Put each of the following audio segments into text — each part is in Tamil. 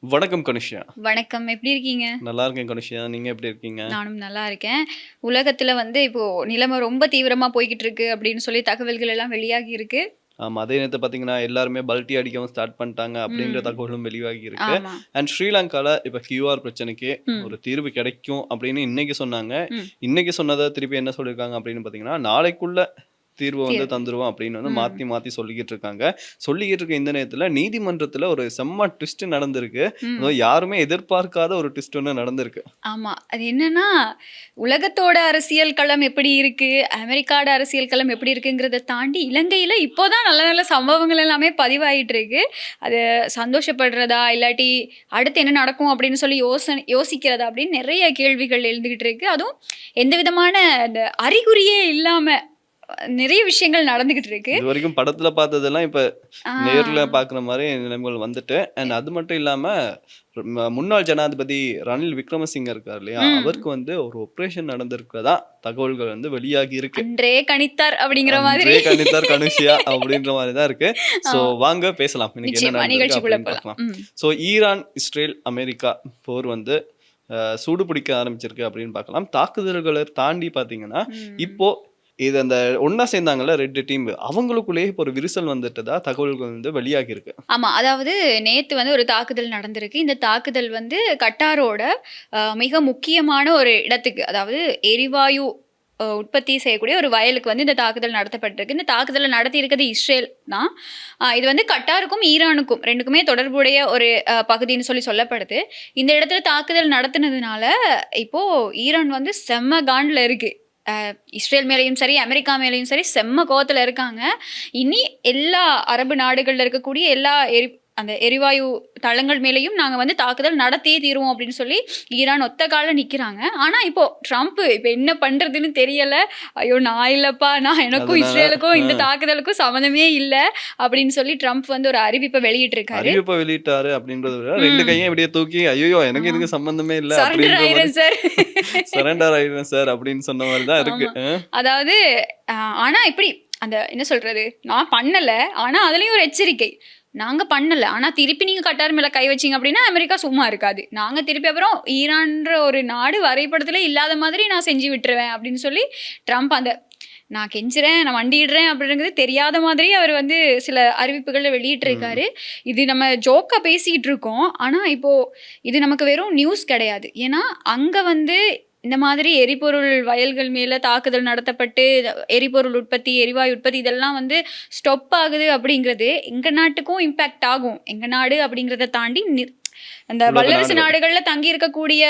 வணக்கம் கனுஷ்யா. வணக்கம். எப்படி இருக்கீங்க? நல்லா இருக்கேன் கனுஷ்யா. நீங்க எப்படி இருக்கீங்க? நானும் நல்லா இருக்கேன். உலகத்துல இப்போ நிலைமை ரொம்ப தீவிரமா போய்க்கிட்டு இருக்கு அப்படின்னு சொல்லி தகவல்கள் எல்லாம் வெளியாகி இருக்கு. ஆமா. அதே நேரத்துல பார்த்தீங்கன்னா, எல்லாருமே பல்டி அடிக்கவும் ஸ்டார்ட் பண்ணிட்டாங்க அப்படின்ற ம். தகவலும் வெளியாகி இருக்கு. ஆமா. அண்ட் ஸ்ரீலங்கால இப்ப கியூஆர் பிரச்சனைக்கு ம். ஒரு தீர்வு கிடைக்கும் அப்படின்னு இன்னைக்கு சொன்னாங்க. ம். இன்னைக்கு சொன்னத திருப்பி என்ன சொல்லியிருக்காங்க அப்படின்னு பார்த்தீங்கன்னா, நாளைக்குள்ள தீர்வு தீர்வு. தந்துருவோம் அப்படின்னு ம். மாத்தி மாத்தி சொல்லிக்கிட்டு இருக்காங்க. சொல்லிக்கிட்டு இருக்க இந்த நேரத்துல நீதிமன்றத்துல ஒரு செம்ம ட்விஸ்ட் நடந்திருக்கு. ம். அதுவும் யாருமே எதிர்பார்க்காத ஒரு ட்விஸ்ட் ஒண்ணு நடந்திருக்கு. ஆமா. அது என்னன்னா, உலகத்தோட அரசியல் களம் எப்படி இருக்கு, அமெரிக்காவோட அரசியல் களம் எப்படி இருக்குங்கிறத தாண்டி, இலங்கையில இப்போதான் நல்ல நல்ல சம்பவங்கள் எல்லாமே பதிவாயிட்டு இருக்கு. அது சந்தோஷப்படுறதா, இல்லாட்டி அடுத்து என்ன நடக்கும் அப்படின்னு சொல்லி யோசிக்கிறதா அப்படின்னு நெறைய கேள்விகள் எழுந்துகிட்டு இருக்கு. அதுவும் எந்த விதமான அந்த அறிகுறியே இல்லாம நிறைய விஷயங்கள் நடந்துகிட்டு இருக்கு. இதுவரைக்கும் படத்துல பார்த்ததெல்லாம் இப்ப ஆ. நேர்ல பார்க்குற மாரி நிலைமைகள் வந்துட்டு. அண்ட் அது மட்டும் இல்லாம முன்னாள் ஜனாதிபதி ரணில் விக்ரமசிங்க இருக்கார் இல்லையா? ம். அவருக்கு ஒரு ஆப்பரேஷன் நடந்திருக்கிறதா தகவல்கள் வெளியாகி இருக்கு. அன்றே கணித்தார் அப்படிங்கிற மாதிரி. அன்றே கணித்தார் கனுஷியா அப்படின்ற மாரி தான் இருக்கு. ஆ. ஸோ வாங்க பேசலாம். இன்னைக்கு என்ன நிச்சயமா நடந்திருக்கு நிகழ்ச்சிக்குள்ள அப்படின்னு போலாம். பார்க்கலாம். ம். ஸோ ஈரான், இஸ்ரேல், அமெரிக்கா போர் சூடு பிடிக்க ஆரம்பிச்சிருக்கு அப்படின்னு பார்க்கலாம். தாக்குதல்களை தாண்டி பார்த்தீங்கன்னா, ம். இப்போ இது அந்த ஒண்ணா சேர்ந்தாங்கல்ல 2 டீம் அவங்களுக்குள்ளேயே இப்போ ஒரு விரிசல் வந்துட்டதா தகவல்கள் வெளியாகி இருக்கு. ஆமா. அதாவது நேத்து ஒரு தாக்குதல் நடந்திருக்கு. இந்த தாக்குதல் கட்டாரோட மிக முக்கியமான ஒரு இடத்துக்கு, அதாவது எரிவாயு உற்பத்தி செய்யக்கூடிய ஒரு வயலுக்கு இந்த தாக்குதல் நடத்தப்பட்டிருக்கு. இந்த தாக்குதலை நடத்தியிருக்கிறது இஸ்ரேல் தான். இது கட்டாருக்கும், ஈரானுக்கும் 2க்குமே தொடர்புடைய ஒரு பகுதின்னு சொல்லப்படுது. இந்த இடத்துல தாக்குதல் நடத்தினதுனால இப்போ ஈரான் செம்ம காண்டில் இருக்கு. இஸ்ரேல் மேலேயும் சரி, அமெரிக்கா மேலேயும் சரி செம்ம கோவத்துல இருக்காங்க. இனி எல்லா அரபு நாடுகள்ல இருக்கக்கூடிய எல்லா அந்த எரிவாயு தளங்கள் மேலேயும் நாங்க தாக்குதல் நடத்தியே தீருவோம் அப்படின்னு சொல்லி ஈரான் ஒத்த கால நிக்கிறாங்க. ஆனா இப்போ ட்ரம்ப் இப்ப என்ன பண்றதுன்னு தெரியல. ஐயோ நான் இல்லப்பா, நான் எனக்கும் இஸ்ரேலுக்கும் இந்த தாக்குதலுக்கும் சம்மந்தமே இல்ல அப்படின்னு சொல்லி ட்ரம்ப் ஒரு அறிவிப்பை வெளியிட்டிருக்காரு. அறிவிப்பை வெளியிட்டாரு அப்படின்றத விட 2 கையும் இப்படியே தூக்கி ஐயோ எனக்கு இதுக்கு சம்பந்தமே இல்ல சரண்டர் ஆயிரேன் சார், சரண்டர் ஆயிடுறேன் சார் அப்படின்னு சொன்ன மாதிரி தான் இருக்கு. அதாவது ஆனா இப்படி அந்த என்ன சொல்றது, நான் பண்ணல, ஆனா அதுலயும் ஒரு எச்சரிக்கை. நாங்க பண்ணல, ஆனா திருப்பி நீங்க கட்டார் மேல கை வச்சீங்க அப்படின்னா அமெரிக்கா சும்மா இருக்காது. நாங்க திருப்பி அப்புறம் ஈரான்ற ஒரு நாடு வரைபடத்துல இல்லாத மாதிரி நான் செஞ்சு விட்டுருவேன் அப்படின்னு சொல்லி ட்ரம்ப் நான் கெஞ்சுறேன், நான் வண்டிடுறேன் அப்படிங்கிறது தெரியாத மாதிரி அவர் சில அறிவிப்புகளை வெளியிட்டிருக்காரு. இது நம்ம ஜோக்கா பேசிக்கிட்டு இருக்கோம். ஆனா இப்போ இது நமக்கு வெறும் நியூஸ் கிடையாது. ஏன்னா அங்க இந்த மாதிரி எரிபொருள் வயல்கள் மேல தாக்குதல் நடத்தப்பட்டு எரிபொருள் உற்பத்தி, எரிவாயு உற்பத்தி இதெல்லாம் ஸ்டாப் ஆகுது அப்படிங்கிறது எங்க நாட்டுக்கும் இம்பாக்ட் ஆகும். எங்க நாடு அப்படிங்கிறத தாண்டி அந்த வல்லரசு நாடுகள்ல தங்கி இருக்கக்கூடிய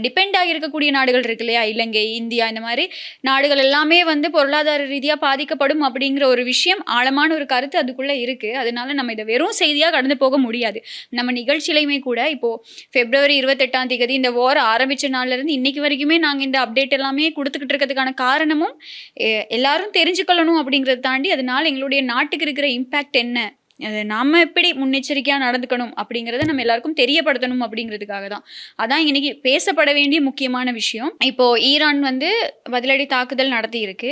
டிபெண்ட் ஆகி இருக்கக்கூடிய நாடுகள் இருக்கு இல்லையா, இலங்கை, இந்தியா, இந்த மாதிரி நாடுகள் எல்லாமே பொருளாதார ரீதியாக பாதிக்கப்படும் அப்படிங்கிற ஒரு விஷயம், ஆழமான ஒரு கருத்து அதுக்குள்ள இருக்கு. அதனால நம்ம இதை வெறும் செய்தியாக கடந்து போக முடியாது. நம்ம நிகழ்ச்சியிலையுமே கூட இப்போ February 28 இந்த வார் ஆரம்பிச்ச நாள்ல இருந்து இன்னைக்கு வரைக்குமே நாங்கள் இந்த அப்டேட் எல்லாமே கொடுத்துக்கிட்டு இருக்கிறதுக்கான காரணமும் எல்லாரும் தெரிஞ்சுக்கொள்ளணும் அப்படிங்கிறத தாண்டி அதனால எங்களுடைய நாட்டுக்கு இருக்கிற இம்பாக்ட் என்ன, அது நாம எப்படி முன்னெச்சரிக்கையா நடந்துக்கணும் அப்படிங்கறத நம்ம எல்லாருக்கும் தெரியப்படுத்தணும் அப்படிங்கிறதுக்காக தான். அதான் இன்னைக்கு பேசப்பட வேண்டிய முக்கியமான விஷயம். இப்போ ஈரான் பதிலடி தாக்குதல் நடத்தி இருக்கு.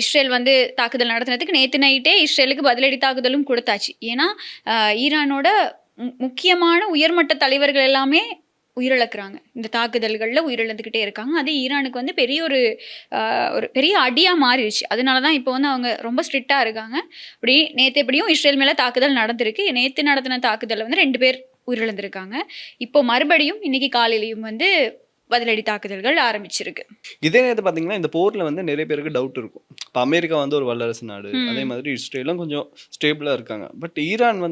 இஸ்ரேல் தாக்குதல் நடத்தினதுக்கு நேத்து நைட்டே இஸ்ரேலுக்கு பதிலடி தாக்குதலும் கொடுத்தாச்சு. ஏன்னா ஈரானோட முக்கியமான உயர்மட்ட தலைவர்கள் எல்லாமே உயிரிழக்கிறாங்க. இந்த தாக்குதல்களில் உயிரிழந்துக்கிட்டே இருக்காங்க. அது ஈரானுக்கு பெரிய ஒரு பெரிய அடியாக மாறிடுச்சு. அதனால தான் இப்போ அவங்க ரொம்ப ஸ்ட்ரிக்டாக இருக்காங்க. அப்படி நேற்று எப்படியும் இஸ்ரேல் மேலே தாக்குதல் நடந்திருக்கு. நேற்று நடத்தின தாக்குதலில் 2 பேர் உயிரிழந்திருக்காங்க. இப்போ மறுபடியும் இன்னைக்கு காலையிலையும் பதிலடி தாக்குதல்கள் ஆரம்பிச்சிருக்கு. இதே நேரத்தில் பார்த்தீங்கன்னா இந்த போரில் நிறைய பேருக்கு டவுட் இருக்கும். இப்போ அமெரிக்கா ஒரு வல்லரசு நாடு, அதே மாதிரி இஸ்ரேலும் கொஞ்சம் ஸ்டேபிளாக இருக்காங்க. பட் ஈரான்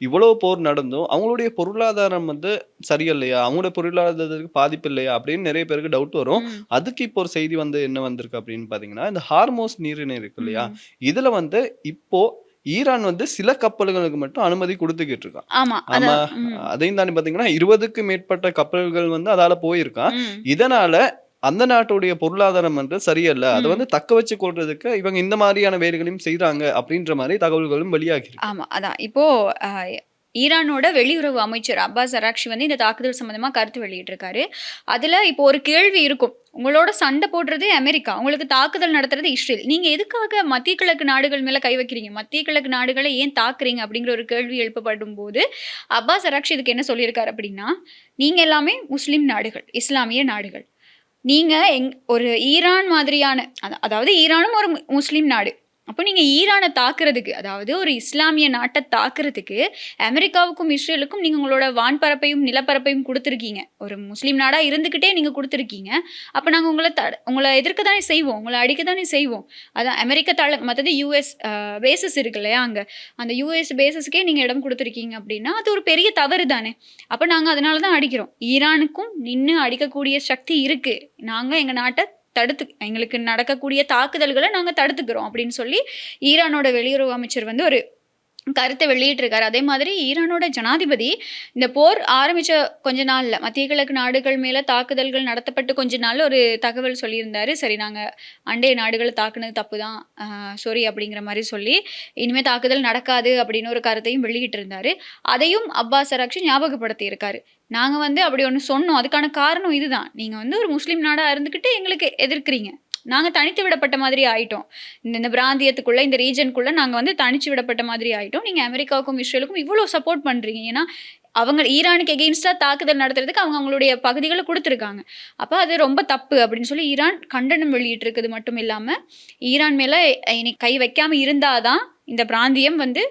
இவ்வளோ போர் நடந்தும் அவங்களுடைய பொருளாதாரம் சரியில்லையா, அவங்களுடைய பொருளாதாரத்துக்கு பாதிப்பு இல்லையா அப்படின்னு நிறைய பேருக்கு டவுட் வரும். அதுக்கு இப்போ ஒரு செய்தி என்ன வந்திருக்கு அப்படின்னு பார்த்தீங்கன்னா, இந்த ஹார்மோஸ் நீரிணை இருக்கு இல்லையா, இதில் இப்போ ஈரான் சில கப்பல்களுக்கு மட்டும் அனுமதி கொடுத்துக்கிட்டு இருக்கான். ஆமா. அதையும் தாண்டி பாத்தீங்கன்னா 20க்கும் மேற்பட்ட கப்பல்கள் அதால போயிருக்கான். இதனால அந்த நாட்டுடைய பொருளாதாரம் சரியில்லை, அதை தக்க வச்சு கொள்றதுக்கு இவங்க இந்த மாதிரியான வேலைகளையும் செய்யறாங்க அப்படின்ற மாதிரி தகவல்களும் வெளியாகி. ஆமா. அதான் இப்போ ஈரானோட வெளியுறவு அமைச்சர் அப்பாஸ் அராக்ஷி வந்து இந்த தாக்குதல் சம்பந்தமா கருத்து வெளியிட்டிருக்காரு. அதுல இப்போ ஒரு கேள்வி இருக்கும், உங்களோட சண்டை போடுறது அமெரிக்கா, உங்களுக்கு தாக்குதல் நடத்துறது இஸ்ரேல், நீங்க எதுக்காக மத்திய கிழக்கு நாடுகள் மேல கை வைக்கிறீங்க, மத்திய கிழக்கு நாடுகளை ஏன் தாக்குறீங்க அப்படிங்கிற ஒரு கேள்வி எழுப்பப்படும் போது அப்பாஸ் அராக்ஷி இதுக்கு என்ன சொல்லியிருக்காரு அப்படின்னா, நீங்க எல்லாமே முஸ்லிம் நாடுகள், இஸ்லாமிய நாடுகள், நீங்க ஒரு ஈரான் மாதிரியான அதாவது ஈரானும் ஒரு முஸ்லிம் நாடு, அப்போ நீங்க ஈரானை தாக்குறதுக்கு, அதாவது ஒரு இஸ்லாமிய நாட்டை தாக்குறதுக்கு அமெரிக்காவுக்கும் இஸ்ரேலுக்கும் நீங்க உங்களோட வான்பரப்பையும் நிலப்பரப்பையும் கொடுத்துருக்கீங்க. ஒரு முஸ்லீம் நாடா இருந்துகிட்டே நீங்க கொடுத்துருக்கீங்க. அப்போ நாங்க உங்களை எதிர்க்க தானே செய்வோம், உங்களை அடிக்க தானே செய்வோம். அதான் அமெரிக்க மற்றது யூஎஸ் பேசஸ் இருக்கு இல்லையா, அந்த யூஎஸ் பேசஸ்க்கே நீங்க இடம் கொடுத்துருக்கீங்க அப்படின்னா அது ஒரு பெரிய தவறு தானே. அப்போ நாங்க அதனால தான் அடிக்கிறோம். ஈரானுக்கும் நின்று அடிக்கக்கூடிய சக்தி இருக்கு, நாங்க எங்க நாட்டை எங்களுக்கு நடக்கக்கூடிய தாக்குதல்களை நாங்கள் தடுத்துக்கிறோம் அப்படின்னு சொல்லி ஈரானோட வெளியுறவு அமைச்சர் வந்து ஒரு கருத்தை வெளியிட்டிருக்காரு. அதே மாதிரி ஈரானோட ஜனாதிபதி இந்த போர் ஆரம்பித்த கொஞ்ச நாளில் மத்திய கிழக்கு நாடுகள் மேலே தாக்குதல்கள் நடத்தப்பட்டு கொஞ்ச நாள் ஒரு தகவல் சொல்லியிருந்தாரு. சரி, நாங்கள் அண்டைய நாடுகளை தாக்குனது தப்பு தான், சாரி அப்படிங்கிற மாதிரி சொல்லி இனிமேல் தாக்குதல் நடக்காது அப்படின்னு ஒரு கருத்தையும் வெளியிட்டிருந்தாரு. அதையும் அப்பாஸ் அராக்ஷி ஞாபகப்படுத்தி இருக்காரு. நாங்கள் வந்து அப்படி ஒன்று சொன்னோம், அதுக்கான காரணம் இதுதான், நீங்கள் வந்து ஒரு முஸ்லீம் நாடாக இருந்துக்கிட்டு எங்களுக்கு எதிர்க்கிறீங்க, நாங்கள் தனித்து விடப்பட்ட மாதிரி ஆயிட்டோம், இந்த பிராந்தியத்துக்குள்ளே இந்த ரீஜனுக்குள்ளே நாங்கள் வந்து தனிச்சு விடப்பட்ட மாதிரி ஆயிட்டோம், நீங்கள் அமெரிக்காவுக்கும் இஸ்ரேலுக்கும் இவ்வளோ சப்போர்ட் பண்ணுறீங்க, ஏன்னா அவங்க ஈரானுக்கு எகெயின்ஸ்டாக தாக்குதல் நடத்துறதுக்கு அவங்களுடைய பகுதிகளை கொடுத்துருக்காங்க, அப்போ அது ரொம்ப தப்பு அப்படின்னு சொல்லி ஈரான் கண்டனம் வெளியிட்டிருக்குது. மட்டும் இல்லாமல் ஈரான் மேலே இனி கை வைக்காமல் இருந்தாதான் இந்த பிராந்தியம் வந்து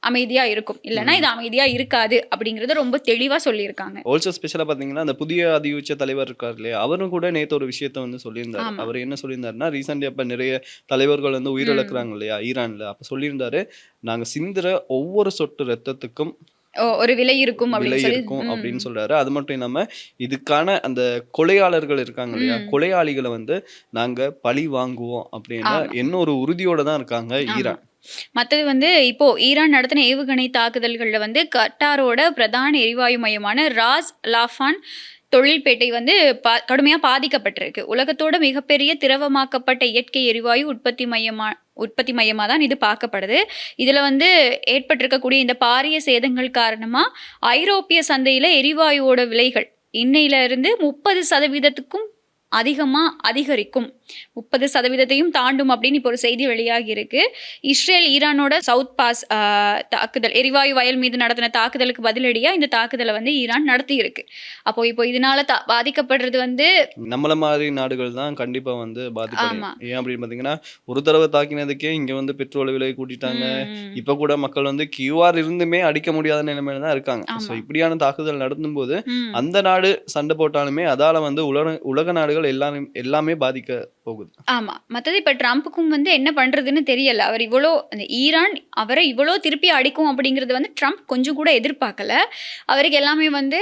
அமைதியா இருக்கும், இல்லைன்னா இது அமைதியா இருக்காது அப்படிங்கறத ரொம்ப தெளிவா சொல்லியிருக்காங்க. ஆல்சோ ஸ்பெஷலா பாத்தீங்கன்னா அந்த புதிய அதியுச்ச தலைவர் இருக்கார் இல்லையா, அவரும் கூட நேத்து ஒரு விஷயத்த வந்து சொல்லியிருந்தாரு. அவர் என்ன சொல்லியிருந்தாருன்னா, ரீசெண்டா இப்ப நிறைய தலைவர்கள் வந்து உயிரிழக்கிறாங்க இல்லையா ஈரான்ல, அப்ப சொல்லியிருந்தாரு, நாங்க சிந்துற ஒவ்வொரு சொட்டு ரத்தத்துக்கும் ஒரு விலை இருக்கும் அப்படின்னு சொல்றாரு. அது மட்டும் இல்லாம இதுக்கான அந்த கொலையாளர்கள் இருக்காங்க இல்லையா, கொலையாளிகளை வந்து நாங்க பழி வாங்குவோம் அப்படின்னு என்ன ஒரு உறுதியோட தான் இருக்காங்க ஈரான். மற்றது வந்து இப்போ ஈரான் நடத்தின ஏவுகணை தாக்குதல்களில் வந்து கட்டாரோட பிரதான எரிவாயு மையமான ராஸ் லாஃபான் தொழில்பேட்டை வந்து கடுமையாக பாதிக்கப்பட்டிருக்கு. உலகத்தோட மிகப்பெரிய திரவமாக்கப்பட்ட இயற்கை எரிவாயு உற்பத்தி மையமாக தான் இது பார்க்கப்படுது. இதில் வந்து ஏற்பட்டிருக்கக்கூடிய இந்த பாரிய சேதங்கள் காரணமாக ஐரோப்பிய சந்தையில் எரிவாயுவோட விலைகள் இன்னையிலிருந்து 30% அதிகரிக்கும், 30% தாண்டும் அப்படின்னு இப்போ ஒரு செய்தி வெளியாகி இருக்கு. இஸ்ரேல் ஈரானோட சவுத் பாஸ் தாக்குதல், எரிவாயு வயல் மீது நடத்தின தாக்குதலுக்கு பதிலடியாக இந்த தாக்குதலை வந்து ஈரான் நடத்தி இருக்கு. அப்போ இப்போ இதனால பாதிக்கப்படுறது வந்து நம்மள மாதிரி நாடுகள் தான் கண்டிப்பா வந்து பாதிக்கும். ஏன் அப்படின்னு பாத்தீங்கன்னா, ஒரு தடவை தாக்கினதுக்கே இங்க வந்து பெட்ரோல் விலை கூட்டிட்டாங்க. இப்ப கூட மக்கள் வந்து கியூஆர் இருந்துமே அடிக்க முடியாத நிலைமையில தான் இருக்காங்க. ஸோ இப்படியான தாக்குதல் நடத்தும் போது அந்த நாடு சண்டை போட்டாலுமே அதால வந்து உலக நாடுகள் எல்லாமே பாதிக்க போகுது. ஆமா, மற்றது இப்ப ட்ரம்ப்புக்கும் வந்து என்ன பண்றதுன்னு தெரியல. அவர் ஈரான் அவரை இவ்வளோ திருப்பி அடிக்கும் அப்படிங்கிறது வந்து ட்ரம்ப் கொஞ்சம் கூட எதிர்பார்க்கல. அவருக்கு எல்லாமே வந்து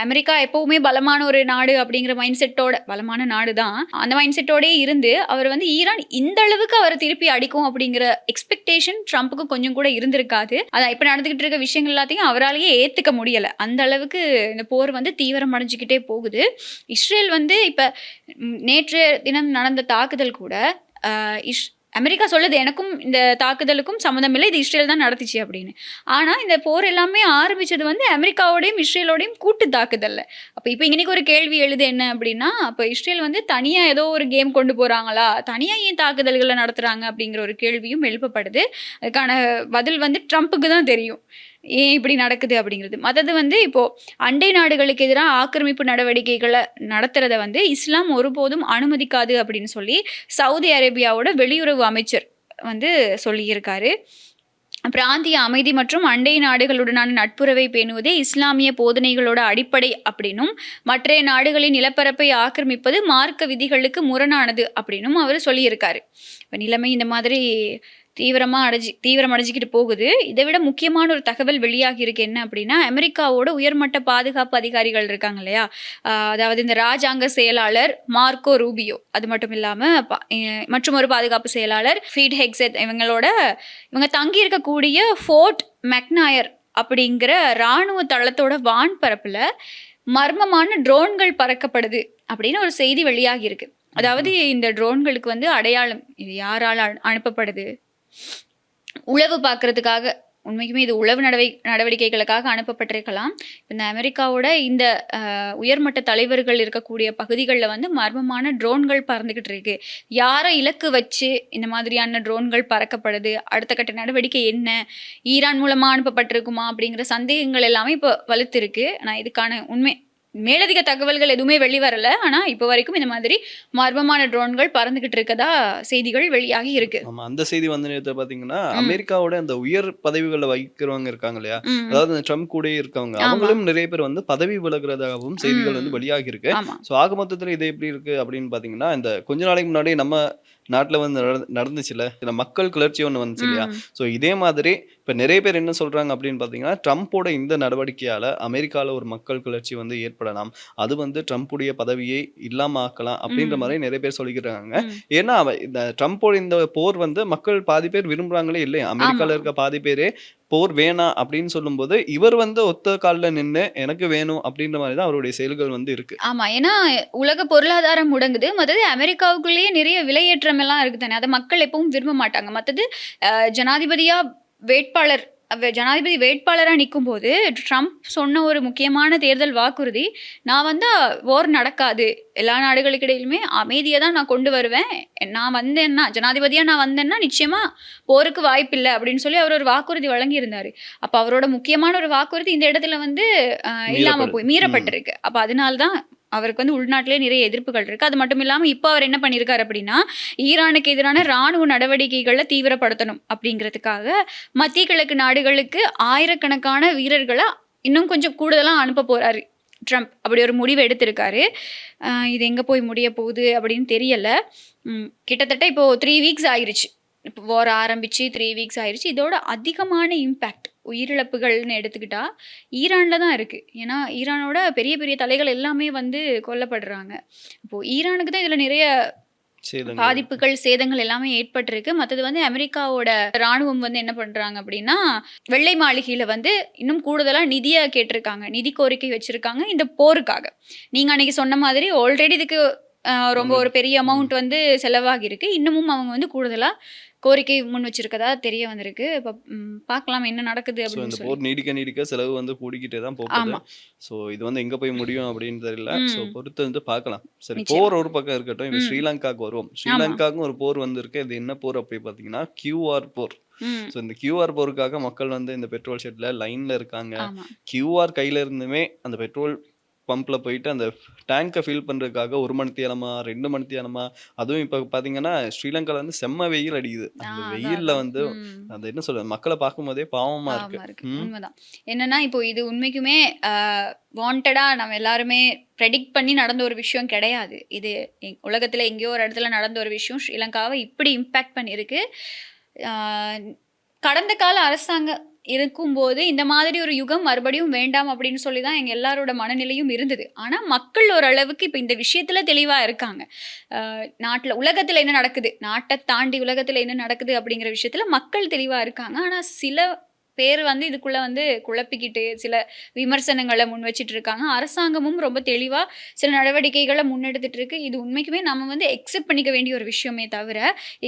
அமெரிக்கா எப்பவுமே பலமான ஒரு நாடு அப்படிங்கிற மைண்ட் செட்டோட, பலமான நாடு தான், அந்த மைண்ட் செட்டோடே இருந்து அவர் வந்து ஈரான் இந்த அளவுக்கு அவரை திருப்பி அடிக்கும் அப்படிங்கிற எக்ஸ்பெக்டேஷன் ட்ரம்ப்புக்கு கொஞ்சம் கூட இருந்திருக்காது. அதான் இப்ப நடந்துகிட்டு இருக்க விஷயங்கள் எல்லாத்தையும் அவராலேயே ஏத்துக்க முடியல. அந்த அளவுக்கு இந்த போர் வந்து தீவிரம் அடைஞ்சுக்கிட்டே போகுது. இஸ்ரேல் வந்து இப்ப நேற்று தினம் நடந்த தாக்குதல் கூட அமெரிக்கா சொல்லுது, எனக்கும் இந்த தாக்குதலுக்கும் சம்மந்தம் இல்லை, இது இஸ்ரேல் தான் நடத்திச்சு அப்படின்னு. ஆனால் இந்த போர் எல்லாமே ஆரம்பித்தது வந்து அமெரிக்காவோடையும் இஸ்ரேலோடையும் கூட்டு தாக்குதல்ல. அப்போ இப்போ இன்னைக்கு ஒரு கேள்வி எழுது என்ன அப்படின்னா, அப்போ இஸ்ரேல் வந்து தனியாக ஏதோ ஒரு கேம் கொண்டு போகிறாங்களா, தனியாக ஏன் தாக்குதல்களை நடத்துகிறாங்க அப்படிங்கிற ஒரு கேள்வியும் எழுப்பப்படுது. அதுக்கான பதில் வந்து ட்ரம்ப்புக்கு தான் தெரியும் ஏன் இப்படி நடக்குது அப்படிங்கிறது. மற்றது வந்து இப்போது அண்டை நாடுகளுக்கு எதிராக ஆக்கிரமிப்பு நடவடிக்கைகளை நடத்துறத வந்து இஸ்லாம் ஒருபோதும் அனுமதிக்காது அப்படின்னு சொல்லி சவுதி அரேபியாவோட வெளியுறவு அமைச்சர் வந்து சொல்லியிருக்காரு. பிராந்திய அமைதி மற்றும் அண்டை நாடுகளுடனான நட்புறவை பேணுவதே இஸ்லாமிய போதனைகளோட அடிப்படை அப்படின்னும், மற்ற நாடுகளின் நிலப்பரப்பை ஆக்கிரமிப்பது மார்க்க விதிகளுக்கு முரணானது அப்படின்னும் அவர் சொல்லியிருக்காரு. இப்போ நிலைமை இந்த மாதிரி தீவிரம் அடைஞ்சிக்கிட்டு போகுது. இதை விட முக்கியமான ஒரு தகவல் வெளியாகி இருக்கு. என்ன அப்படின்னா, அமெரிக்காவோட உயர்மட்ட பாதுகாப்பு அதிகாரிகள் இருக்காங்க இல்லையா, அதாவது இந்த ராஜாங்க செயலாளர் மார்க்கோ ரூபியோ, அது மட்டும் இல்லாமல் மற்றும் ஒரு பாதுகாப்பு செயலாளர் ஃபீட் ஹெக்ஸெட், இவங்க தங்கி இருக்கக்கூடிய ஃபோர்ட் மெக்னாயர் அப்படிங்கிற இராணுவ தளத்தோட வான்பரப்பில் மர்மமான ட்ரோன்கள் பறக்கப்படுது அப்படின்னு ஒரு செய்தி வெளியாகி இருக்கு. அதாவது இந்த ட்ரோன்களுக்கு வந்து அடையாளம், இது யாரால் அனுப்பப்படுது, உளவு பார்க்கறதுக்காக உண்மைக்குமே இது உளவு நடவடிக்கைகளுக்காக அனுப்பப்பட்டிருக்கலாம். இந்த அமெரிக்காவோட இந்த உயர்மட்ட தலைவர்கள் இருக்கக்கூடிய பகுதிகளில் வந்து மர்மமான ட்ரோன்கள் பறந்துக்கிட்டு இருக்கு. யாரை இலக்கு வச்சு இந்த மாதிரியான ட்ரோன்கள் பறக்கப்படுது, அடுத்த கட்ட நடவடிக்கை என்ன, ஈரான் மூலமாக அனுப்பப்பட்டிருக்குமா அப்படிங்கிற சந்தேகங்கள் எல்லாமே இப்போ வலுத்திருக்கு. ஆனால் இதுக்கான மேலதிக தகவல்கள் எதுவுமே வெளிவரல. ஆனா இப்போ வரைக்கும் இந்த மாதிரி மர்மமான ட்ரோன்கள் பறந்துகிட்டு இருக்கதா செய்திகள் வெளியாகி இருக்கு. ஆமா, அந்த செய்தி வந்து நேத்து பாத்தீங்கன்னா அமெரிக்காவோட அந்த உயர் பதவிகளை வகிக்கிறவங்க இருக்காங்க இல்லையா, அதாவது அந்த ட்ரம்ப் கூட இருக்கவங்க அவங்களும் நிறைய பேர் வந்து பதவி விலகுறதாகவும் செய்திகள் வந்து வெளியாகி இருக்கு. ஸோ ஆக மொத்தத்தில் இது எப்படி இருக்கு அப்படின்னு பாத்தீங்கன்னா, இந்த கொஞ்ச நாளைக்கு முன்னாடி நம்ம நாட்டில் வந்து நடந்துச்சுல இந்த மக்கள் கிளர்ச்சி ஒன்று வந்துச்சு இல்லையா. ஸோ இதே மாதிரி இப்போ நிறைய பேர் என்ன சொல்றாங்க அப்படின்னு பார்த்தீங்கன்னா, ட்ரம்ப்போட இந்த நடவடிக்கையால அமெரிக்காவில் ஒரு மக்கள் கிளர்ச்சி வந்து ஏற்படலாம், அது வந்து ட்ரம்ப்புடைய பதவியை இல்லாம ஆக்கலாம் அப்படின்ற மாதிரி நிறைய பேர் சொல்லிக்கிறாங்க. ஏன்னா இந்த ட்ரம்ப்போட இந்த போர் வந்து மக்கள் பாதி பேர் விரும்புறாங்களே இல்லையா, அமெரிக்காவில் இருக்க பாதி பேரே போர் வேணாம் அப்படின்னு சொல்லும்போது இவர் வந்து ஒத்த காலில் நின்று எனக்கு வேணும் அப்படின்ற மாதிரி தான் அவருடைய செயல்கள் வந்து இருக்கு. ஆமா, ஏன்னா உலக பொருளாதாரம் முடங்குது. மற்றது அமெரிக்காவுக்குள்ளேயே நிறைய விலையேற்றம் எல்லாம் இருக்கு தானே, அதை மக்கள் எப்பவும் விரும்ப மாட்டாங்க. மற்றது ஜனாதிபதி வேட்பாளராக நிற்கும் போது ட்ரம்ப் சொன்ன ஒரு முக்கியமான தேர்தல் வாக்குறுதி, நான் வந்தால் வார் நடக்காது, எல்லா நாடுகளுக்கிடையிலுமே அமைதியை தான் நான் கொண்டு வருவேன், நான் வந்தேன்னா ஜனாதிபதியாக நான் வந்தேன்னா நிச்சயமாக போருக்கு வாய்ப்பில்லை அப்படின்னு சொல்லி அவர் ஒரு வாக்குறுதி வழங்கியிருந்தார். அப்போ அவரோட முக்கியமான ஒரு வாக்குறுதி இந்த இடத்துல வந்து இல்லாமல் மீறப்பட்டிருக்கு. அப்போ அதனால தான் அவருக்கு வந்து உள்நாட்டிலே நிறைய எதிர்ப்புகள் இருக்குது. அது மட்டும் இல்லாமல் இப்போ அவர் என்ன பண்ணியிருக்காரு அப்படின்னா, ஈரானுக்கு எதிரான இராணுவ நடவடிக்கைகளை தீவிரப்படுத்தணும் அப்படிங்கிறதுக்காக மத்திய கிழக்கு நாடுகளுக்கு ஆயிரக்கணக்கான வீரர்களை இன்னும் கொஞ்சம் கூடுதலாக அனுப்ப போகிறாரு ட்ரம்ப். அப்படி ஒரு முடிவு எடுத்திருக்காரு. இது எங்கே போய் முடிய போகுது அப்படின்னு தெரியலை. கிட்டத்தட்ட இப்போது 3 வீக்ஸ் ஆயிடுச்சு, இப்போ வார் ஆரம்பித்து 3 வீக்ஸ் ஆயிடுச்சு. இதோட அதிகமான இம்பேக்ட் உயிரிழப்புகள்னு எடுத்துக்கிட்டா ஈரானில் தான் இருக்குது. ஏன்னா ஈரானோட பெரிய பெரிய தலைகள் எல்லாமே வந்து கொல்லப்படுறாங்க. இப்போது ஈரானுக்கு தான் இதில் நிறைய பாதிப்புகள் சேதங்கள் எல்லாமே ஏற்பட்டிருக்கு. மற்றது வந்து அமெரிக்காவோட ராணுவம் வந்து என்ன பண்ணுறாங்க அப்படின்னா, வெள்ளை மாளிகையில் வந்து இன்னும் கூடுதலாக நிதியை கேட்டிருக்காங்க, நிதி கோரிக்கை வச்சுருக்காங்க இந்த போருக்காக. நீங்கள் அன்றைக்கி சொன்ன மாதிரி ஆல்ரெடி இதுக்கு ரொம்ப ஒரு பெரிய அமௌண்ட் வந்து செலவாகிருக்கு. இன்னமும் அவங்க வந்து கூடுதலாக கோரிக்கை முன் வச்சிருக்கதா தெரிய வந்திருக்கு. இப்போ பார்க்கலாம் என்ன நடக்குது அப்படின்னு சொல்லி. போர் நீடிக்க செலவு வந்து கூடிக்கிட்டே தான் போகுது. ஸோ இது வந்து எங்கே போய் முடியும் அப்படின்னு தெரியல. ஸோ பொறுத்து வந்து பார்க்கலாம். சரி, போர் ஒரு பக்கம் இருக்கட்டும், இப்போ ஸ்ரீலங்காவுக்கு வருவோம். ஸ்ரீலங்காவுக்கும் ஒரு போர் வந்திருக்கு. இது என்ன போர் அப்படி பார்த்தீங்கன்னா QR போர். ஸோ இந்த QR போருக்காக மக்கள் வந்து இந்த பெட்ரோல் ஷெட்ல லைன்ல இருக்காங்க. QR கையில இருந்துமே அந்த பெட்ரோல் பம்ப்ல போயிட்டு அந்த டேங்கை ஃபில் பண்றதுக்காக 1 மணி நேரமா 2 மணி நேரமா, அதுவும் இப்போ பார்த்தீங்கன்னா ஸ்ரீலங்காவில் வந்து செம்ம வெயில் அடிக்குது. அந்த வெயிலில் வந்து அந்த என்ன சொல்றது, மக்களை பார்க்கும்போதே பாவமா இருக்கு. உண்மைதான். என்னன்னா இப்போ இது உண்மைக்குமே வாண்டடா நம்ம எல்லாருமே ப்ரெடிக்ட் பண்ணி நடந்த ஒரு விஷயம் கிடையாது. இது உலகத்தில் எங்கேயோ ஒரு இடத்துல நடந்த ஒரு விஷயம் ஸ்ரீலங்காவை இப்படி இம்பேக்ட் பண்ணியிருக்கு. கடந்த கால அரசாங்கம் இருக்கும்போது இந்த மாதிரி ஒரு யுகம் மறுபடியும் வேண்டாம் அப்படின்னு சொல்லி தான் எங்கள் எல்லாரோட மனநிலையும் இருந்தது. ஆனால் மக்கள் ஓரளவுக்கு இப்போ இந்த விஷயத்தில் தெளிவாக இருக்காங்க. நாட்டில் உலகத்தில் என்ன நடக்குது, நாட்டை தாண்டி உலகத்தில் என்ன நடக்குது அப்படிங்கிற விஷயத்தில் மக்கள் தெளிவாக இருக்காங்க. ஆனால் சில பேர் வந்து இதுக்குள்ளே வந்து குழப்பிக்கிட்டு சில விமர்சனங்களை முன் வச்சிட்டு இருக்காங்க. அரசாங்கமும் ரொம்ப தெளிவாக சில நடவடிக்கைகளை முன்னெடுத்துட்டு இருக்கு. இது உண்மைக்குமே நம்ம வந்து எக்ஸெப்ட் பண்ணிக்க வேண்டிய ஒரு விஷயமே தவிர,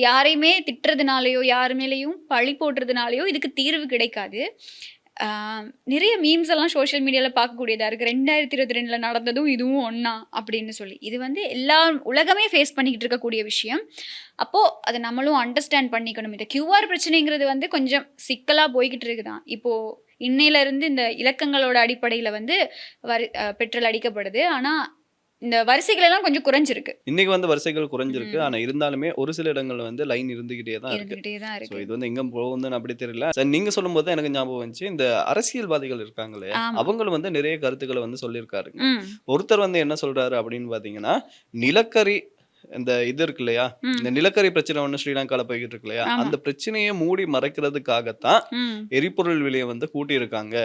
யாரையுமே திட்டுறதுனாலையோ யார் மேலேயும் பழி போடுறதுனாலையோ இதுக்கு தீர்வு கிடைக்காது. நிறைய மீம்ஸ் எல்லாம் சோஷியல் மீடியாவில் பார்க்கக்கூடியதாக இருக்குது. 2022 நடந்ததும் இதுவும் ஒன்றா அப்படின்னு சொல்லி. இது வந்து எல்லா உலகமே ஃபேஸ் பண்ணிக்கிட்டு இருக்கக்கூடிய விஷயம். அப்போது அதை நம்மளும் அண்டர்ஸ்டாண்ட் பண்ணிக்கணும். இந்த QR பிரச்சனைங்கிறது வந்து கொஞ்சம் சிக்கலாக போய்கிட்டு இருக்குதான். இப்போது இன்னையிலேருந்து இந்த இலக்கங்களோட அடிப்படையில் வந்து பெட்ரோல் அடிக்கப்படுது. ஆனால் இந்த வரிசைகள் எல்லாம் கொஞ்சம் குறைஞ்சிருக்கு. இன்னைக்கு வந்து வரிசைகள் குறைஞ்சிருக்கு. ஆனா இருந்தாலுமே ஒரு சில இடங்கள்ல வந்து லைன் இருந்துகிட்டே தான் இருக்கு. சோ இது வந்து எங்க போகுதுன்னு அப்படி தெரியல. சரி, நீங்க சொல்லும்போது எனக்கு ஞாபகம் வந்துச்சு, இந்த அரசியல்வாதிகள் இருக்காங்களே அவங்களும் வந்து நிறைய கருத்துக்களை வந்து சொல்லியிருக்காருங்க. ஒருத்தர் வந்து என்ன சொல்றாரு அப்படின்னு பாத்தீங்கன்னா, நிலக்கரி இந்த இது இருக்கு இல்லையா, இந்த நிலக்கரி பிரச்சனை ஒண்ணு ஸ்ரீலங்கால போய்கிட்டு இருக்கு இல்லையா, அந்த பிரச்சனையை மூடி மறைக்கிறதுக்காகத்தான் எரிபொருள் விலையை வந்து கூட்டி இருக்காங்க.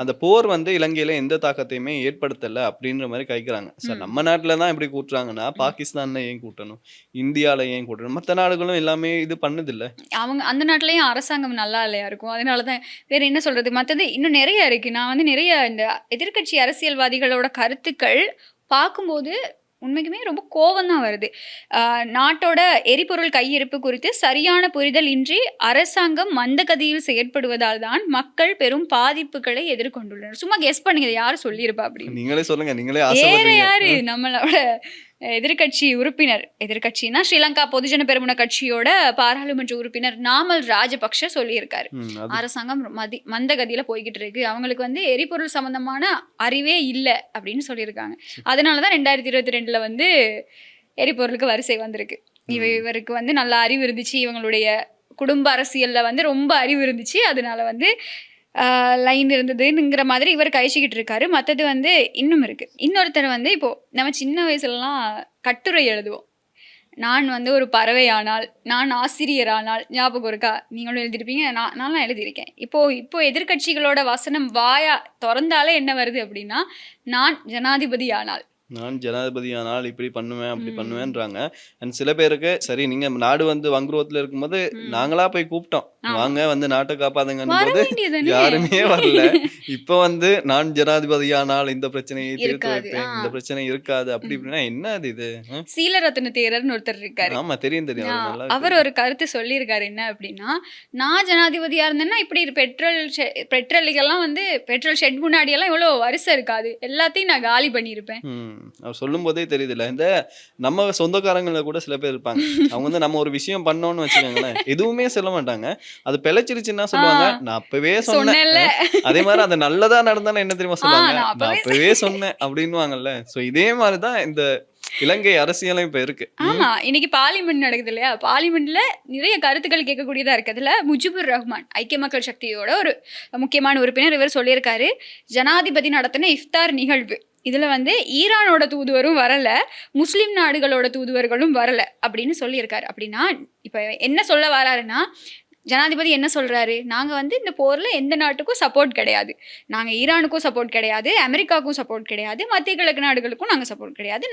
அந்த போர் வந்து இலங்கையில எந்த தாக்கத்தையுமே ஏற்படுத்தல அப்படின்ற மாதிரி கைக்கிறாங்க. சார், நம்ம நாட்டுல தான் இப்படி கூட்டுறாங்கன்னா பாகிஸ்தான்ல ஏன் கூட்டணும், இந்தியால ஏன் கூட்டணும்? மற்ற நாடுகளும் எல்லாமே இது பண்ணுது இல்ல. அவங்க அந்த நாட்டிலயும் அரசாங்கம் நல்லா இல்லையா இருக்கும். அதனாலதான் வேற என்ன சொல்றது, மற்றது இன்னும் நிறைய இருக்கு. நான் வந்து நிறைய இந்த எதிர்கட்சி அரசியல்வாதிகளோட கருத்துக்கள் பார்க்கும்போது உண்மைக்குமே ரொம்ப கோவம் தான் வருது. நாட்டோட எரிபொருள் கையிருப்பு குறித்து சரியான புரிதல் இன்றி அரசாங்கம் மந்தகதியில் செயற்படுவதால் தான் மக்கள் பெரும் பாதிப்புகளை எதிர்கொண்டுள்ளனர். சும்மா கெஸ் பண்ணுங்க, யாரு சொல்லியிருப்பா அப்படின்னு. நீங்களே சொல்லுங்க, நீங்களே வேற ஆசைப்படுறீங்க. யாரு, நம்மளோட எதிர்க்கட்சி உறுப்பினர், எதிர்க்கட்சினா ஸ்ரீலங்கா பொதுஜன பெரமுன கட்சியோட பாராளுமன்ற உறுப்பினர் நாமல் ராஜபக்ஷ சொல்லியிருக்காரு. அரசாங்கம் மந்தகதியில போய்கிட்டு இருக்கு, அவங்களுக்கு வந்து எரிபொருள் சம்பந்தமான அறிவே இல்லை அப்படின்னு சொல்லியிருக்காங்க. அதனாலதான் 2022 வந்து எரிபொருளுக்கு வரிசை வந்திருக்கு. இவருக்கு வந்து நல்ல அறிவு இருந்துச்சு, இவங்களுடைய குடும்ப அரசியல்ல வந்து ரொம்ப அறிவு இருந்துச்சு, அதனால வந்து லைன் இருந்ததுங்கிற மாதிரி இவர் கழிச்சுக்கிட்டு இருக்காரு. மற்றது வந்து இன்னும் இருக்கு. இன்னொருத்தர் வந்து இப்போ நம்ம சின்ன வயசுலலாம் கட்டுரை எழுதுவோம். நான் வந்து ஒரு பறவையானால், நான் ஆசிரியரானால், ஞாபகம் இருக்கா? நீங்களும் எழுதியிருப்பீங்க, நான்லாம் எழுதியிருக்கேன். இப்போ எதிர்க்கட்சிகளோட வசனம் வாயா திறந்தாலே என்ன வருது அப்படின்னா, நான் ஜனாதிபதி ஆனால், நான் ஜனாதிபதி ஆனால் இப்படி பண்ணுவேன் அப்படி பண்ணுவேன்றாங்க. அண்ட் சில பேருக்கு சரி நீங்க நாடு வந்து வங்குரோத்துல இருக்கும்போது நாங்களா போய் கூப்பிட்டோம், வாங்க வந்து நாட்டை காப்பாதுங்கன்னு வர போது வேண்டியதுதானே? யாருமே வரல. இப்ப வந்து நான் ஜனாதிபதி ஆனால் இந்த பிரச்சனையை தீர்த்து இருக்காது. வைப்பேன், இந்த பிரச்சனை இருக்காது அப்படி இப்படின்னா என்ன இது? சீலரத்ன தேரர்னு ஒருத்தர் இருக்காரு. ஆமா தெரியும் தெரியும், அவர் நல்லா அவர் ஒரு கருத்து சொல்லியிருக்காரு. என்ன அப்படின்னா, நான் ஜனாதிபதியா இருந்தேன்னா இப்படி பெட்ரோலுக்கெல்லாம் வந்து பெட்ரோல் ஷெட் முன்னாடி எல்லாம் இவ்வளவு வரிசை இருக்காது, எல்லாத்தையும் நான் காலி பண்ணியிருப்பேன். அவர் சொல்லும் போதே தெரியுதுல்ல. இந்த நம்ம சொந்தக்காரங்கள கூட சில பேர் இருப்பாங்க, அவங்க வந்து நம்ம ஒரு விஷயம் பண்ணோம்னு வச்சுக்கோங்களேன், எதுவுமே சொல்ல மாட்டாங்க. அது பிழைச்சிருச்சுன்னா சொல்லுவாங்க, நான் அப்பவே சொன்னேன்ல. சொன்னேன். அதே மாதிரி அது நல்லதா நடந்தாலும் என்ன தெரியுமா சொல்லுவாங்க, நான் நான் அப்பவே சொன்னேன் அப்படின்னுவாங்கல்ல. சோ இதே மாதிரிதான் இந்த இலங்கை அரசியலும் இப்ப இருக்கு. ஆமா, இன்னைக்கு பார்லிமெண்ட் நடக்குது இல்லையா? பார்லிமெண்ட்ல நிறைய கருத்துக்கள் கேட்கக்கூடியதா இருக்கு. அதுல முஜிபுர் ரஹ்மான், ஐக்கிய மக்கள் சக்தியோட ஒரு முக்கியமான உறுப்பினர், இவர் சொல்லியிருக்காரு, ஜனாதிபதி நடத்தின இஃப்தார் நிகழ்வு இதுல வந்து ஈரானோட தூதுவரும் வரல, முஸ்லிம் நாடுகளோட தூதுவர்களும் வரல அப்படின்னு சொல்லியிருக்காரு. அப்படின்னா இப்ப என்ன சொல்ல வராருன்னா, ஜனாதிபதி என்ன சொல்றாரு, நாங்க வந்து இந்த போர்ல எந்த நாட்டுக்கும் சப்போர்ட் கிடையாது, நாங்க ஈரானுக்கும் சப்போர்ட் கிடையாது, அமெரிக்காவுக்கும் சப்போர்ட் கிடையாது, மத்திய கிழக்கு நாடுகளுக்கும் நாங்க சப்போர்ட் கிடையாது,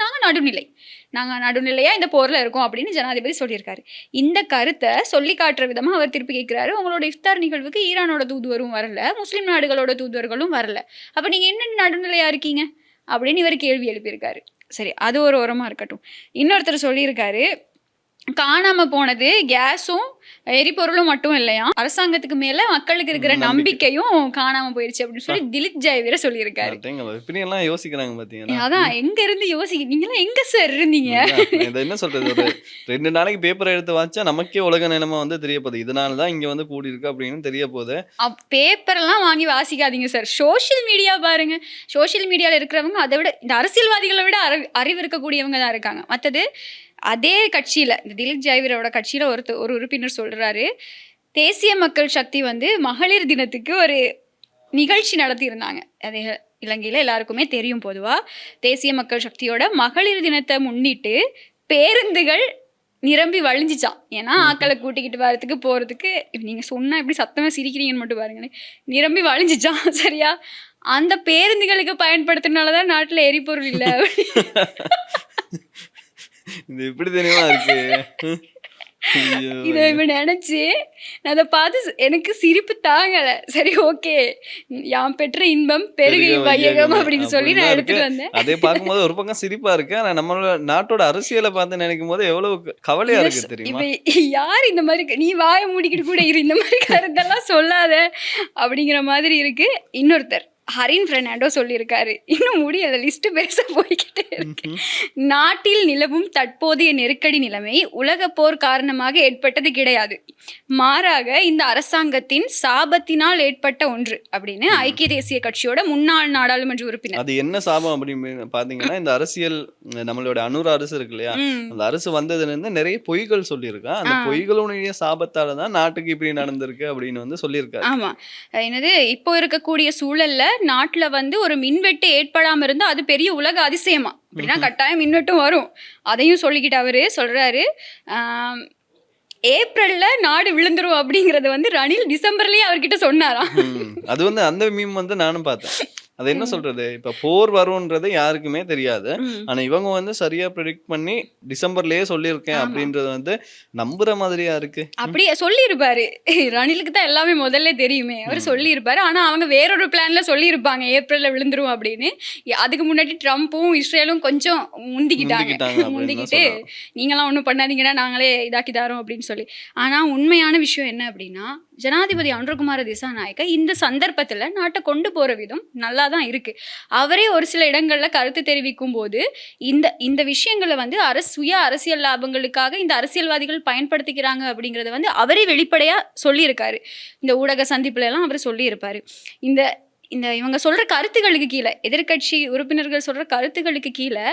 நாங்க நடுநிலையா இந்த போர்ல இருக்கோம் அப்படின்னு ஜனாதிபதி சொல்லியிருக்காரு. இந்த கருத்தை சொல்லி காட்டுற விதமா அவர் திருப்பி கேட்கிறாரு, உங்களோட இஃப்தார் நிகழ்வுக்கு ஈரானோட தூதுவரும் வரல, முஸ்லிம் நாடுகளோட தூதுவர்களும் வரல, அப்ப நீங்க என்ன நடுநிலையா இருக்கீங்க அப்படின்னு இவர் கேள்வி எழுப்பியிருக்காரு. சரி, அது ஒரு ஓரமா இருக்கட்டும். இன்னொருத்தர் சொல்லியிருக்காரு, காணாம போனது கேஸும் எரிபொருளும் மட்டும் இல்லையா, அரசாங்கத்துக்கு மேல மக்களுக்கு இருக்கிற நம்பிக்கையும் காணாம போயிருச்சு அப்படின்னு சொல்லி திலீப் ஜெயவீர சொல்லியிருக்காரு. இப்படி எல்லாம் யோசிக்கிறாங்க பாத்தீங்கன்னா. அதான் எங்க இருந்து நீங்களாம் எங்க சார் இருந்தீங்க? என்ன சொல்றது, ஒரு 2 நாளைக்கு பேப்பர் எடுத்து வாச்சா நமக்கே உலக நிலைமை வந்து தெரிய போகுது, இதனாலதான் இங்க வந்து கூடி இருக்கு அப்படின்னு தெரிய போகுது. பேப்பர் எல்லாம் வாங்கி வாசிக்காதீங்க சார், சோசியல் மீடியா பாருங்க. சோசியல் மீடியால இருக்கிறவங்க அதை விட இந்த அரசியல்வாதிகளை விட அறிவு இருக்கக்கூடியவங்க தான் இருக்காங்க. மற்றது அதே கட்சியில, இந்த திலீப் ஜெயவீரோட கட்சியில ஒரு உறுப்பினர் சொல்றாரு, தேசிய மக்கள் சக்தி வந்து மகளிர் தினத்துக்கு ஒரு நிகழ்ச்சி நடத்தியிருந்தாங்க. அது இலங்கையில எல்லாருக்குமே தெரியும். பொதுவா தேசிய மக்கள் சக்தியோட மகளிர் தினத்தை முன்னிட்டு பேருந்துகள் நிரம்பி வழிஞ்சிச்சான். ஏன்னா ஆக்களை கூட்டிக்கிட்டு வரதுக்கு போறதுக்கு, நீங்க சொன்னா எப்படி சத்தமா சிரிக்கிறீங்கன்னு மட்டும் பாருங்களேன், நிரம்பி வழிஞ்சிச்சான். சரியா? அந்த பேருந்துகளுக்கு பயன்படுத்தினாலதான் நாட்டுல எரிபொருள் இல்லை. இது எப்படி தெரியுமா இருக்கு? இதை நினைச்சு நான் அதை பார்த்து எனக்கு சிரிப்பு தாங்கல. சரி, ஓகே, யாம் பெற்ற இன்பம் பெருகை வையகம் அப்படின்னு சொல்லி நான் எடுத்துட்டு வந்தேன். அதே பார்க்கும்போது ஒரு பக்கம் சிரிப்பா இருக்கு, ஆனா நம்மளோட நாட்டோட அரசியலை பார்த்து நினைக்கும் போது எவ்வளவு கவலையா இருக்கு தெரியுமா? யார் இந்த மாதிரி, நீ வாயை மூடிக்கிட்டு கூட இரு, இந்த மாதிரி கருத்தெல்லாம் சொல்லாத அப்படிங்கிற மாதிரி இருக்கு. இன்னொருத்தர் ஹரின் பெர்னாண்டோ சொல்லியிருக்காரு, இன்னும் முடியல, லிஸ்ட் பெருசா போய்கிட்டே இருக்கு. நாட்டில் நிலவும் தற்போதைய நெருக்கடி நிலைமை உலக போர் காரணமாக ஏற்பட்டது கிடையாது, மாறாக இந்த அரசாங்கத்தின் சாபத்தினால் ஏற்பட்ட ஒன்று அப்படின்னு ஐக்கிய தேசிய கட்சியோட முன்னாள் நாடாளுமன்ற உறுப்பினர். அது என்ன சாபம் அப்படின்னு பாத்தீங்கன்னா, இந்த அரசியல் நம்மளோட அனுர அரசு இருக்கு இல்லையா, அந்த அரசு வந்ததுல இருந்து நிறைய பொய்கள் சொல்லியிருக்கா, அந்த பொய்களுடைய சாபத்தாலதான் நாட்டுக்கு இப்படி நடந்திருக்கு அப்படின்னு வந்து சொல்லியிருக்காரு. ஆமா, என்னது இப்போ இருக்கக்கூடிய சூழல்ல நாட்டுல வந்து ஒரு மின்வெட்டு ஏற்படாம இருந்தா அது பெரிய உலக அதிசயமா, அப்படின்னா கட்டாயம் மின்வெட்டும் வரும். அதையும் சொல்லிக்கிட்டு அவரு சொல்றாரு, ஏப்ரல்ல நாடு விழுந்துரும் அப்படிங்கறது வந்து ரணில் டிசம்பர்லயே அவர்கிட்ட சொன்னாராம். அது வந்து அந்த மீம் வந்து நானும் பார்த்தேன். அது என்ன சொல்றது, இப்ப போர் வரும்ன்றது யாருக்குமே தெரியாது. ம். ஆனா இவங்க வந்து சரியா ப்ரெடிக்ட் பண்ணி டிசம்பர்லயே சொல்லியிருக்கேன் ஆமா. அப்படின்றது வந்து நம்புற மாதிரியா இருக்கு. அப்படியே சொல்லியிருப்பாரு. ரணிலுக்கு தான் எல்லாமே முதல்ல தெரியுமே. அவரு சொல்லியிருப்பாரு. ஆனா அவங்க வேறொரு பிளான்ல சொல்லியிருப்பாங்க. ஏப்ரல்ல விழுந்துரும் அப்படின்னு. அதுக்கு முன்னாடி ட்ரம்ப்பும், இஸ்ரேலும் கொஞ்சம் முந்திக்கிட்டாங்க. முந்திக்கிட்டாங்க அப்படின்னு தான் முந்திக்கிட்டு சொல்லலாம். நீங்கலாம் ஒண்ணும் பண்ணாதீங்கடா, நாங்களே இதாக்கி தரோம் அப்படின்னு சொல்லி. ஆனா உண்மையான விஷயம் என்ன அப்படின்னா, ஜனாதிபதி அனுரகுமார திசாநாயக்க இந்த சந்தர்ப்பத்துல நாட்டை கொண்டு போற விதம் நல்லா தான் இருக்கு. அவரே ஒரு சில இடங்கள்ல கருத்து தெரிவிக்கும் போது இந்த இந்த விஷயங்களை வந்து சுய அரசியல் லாபங்களுக்காக இந்த அரசியல்வாதிகள் பயன்படுத்திக்கிறாங்க அப்படிங்கறத வந்து அவரே வெளிப்படையா சொல்லியிருக்காரு. இந்த ஊடக சந்திப்புல எல்லாம் அவர் சொல்லியிருப்பாரு. இந்த இந்த இவங்க சொல்ற கருத்துகளுக்கு கீழே, எதிர்க்கட்சி உறுப்பினர்கள் சொல்ற கருத்துகளுக்கு கீழே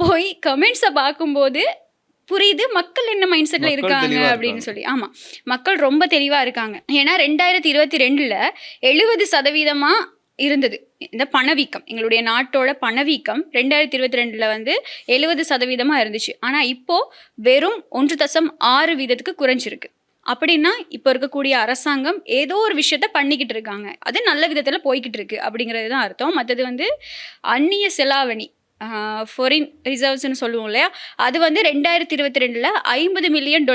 போய் கமெண்ட்ஸை பார்க்கும்போது புரியுது மக்கள் என்ன மைண்ட் செட்ல மக்கள் இருக்காங்க தெளிவா அப்படின்னு இருக்காங்க. சொல்லி. ஆமா, மக்கள் ரொம்ப தெளிவா இருக்காங்க. ஏன்னா 2022ல 70% இருந்தது இந்த பணவீக்கம். எங்களுடைய நாட்டோட பணவீக்கம் 2022ல வந்து 70% இருந்துச்சு. ஆனா இப்போ வெறும் 1.6% குறைஞ்சிருக்கு. அப்படின்னா இப்போ இருக்கக்கூடிய அரசாங்கம் ஏதோ ஒரு விஷயத்த பண்ணிக்கிட்டு இருக்காங்க, அது நல்ல விதத்துல போய்கிட்டு இருக்கு அப்படிங்கிறது தான் அர்த்தம். மற்றது வந்து அந்நிய செலாவணி, ஃபாரின் ரிசர்வ்ஸ்னு சொல்லுவோம் இல்லையா, அது வந்து 2022ல $50 மில்லியன்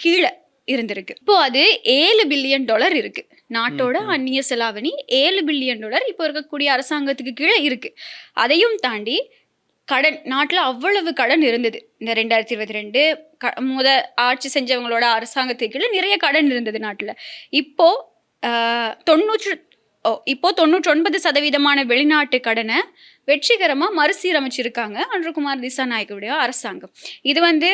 கீழே இருந்திருக்கு. இப்போ அது $7 பில்லியன் இருக்கு. நாட்டோட அந்நிய செலாவணி $7 பில்லியன் இப்போ இருக்கக்கூடிய அரசாங்கத்துக்கு கீழே இருக்கு. அதையும் தாண்டி கடன், நாட்டில் அவ்வளவு கடன் இருந்தது. இந்த 2022 ஆட்சி செஞ்சவங்களோட அரசாங்கத்துக்கு கீழே நிறைய கடன் இருந்தது நாட்டில். இப்போ 99% வெளிநாட்டு கடனை வெற்றிகரமாக மறுசீரமைச்சிருக்காங்க அனுரகுமார் திசாநாயக்கவுடைய அரசாங்கம். இது வந்து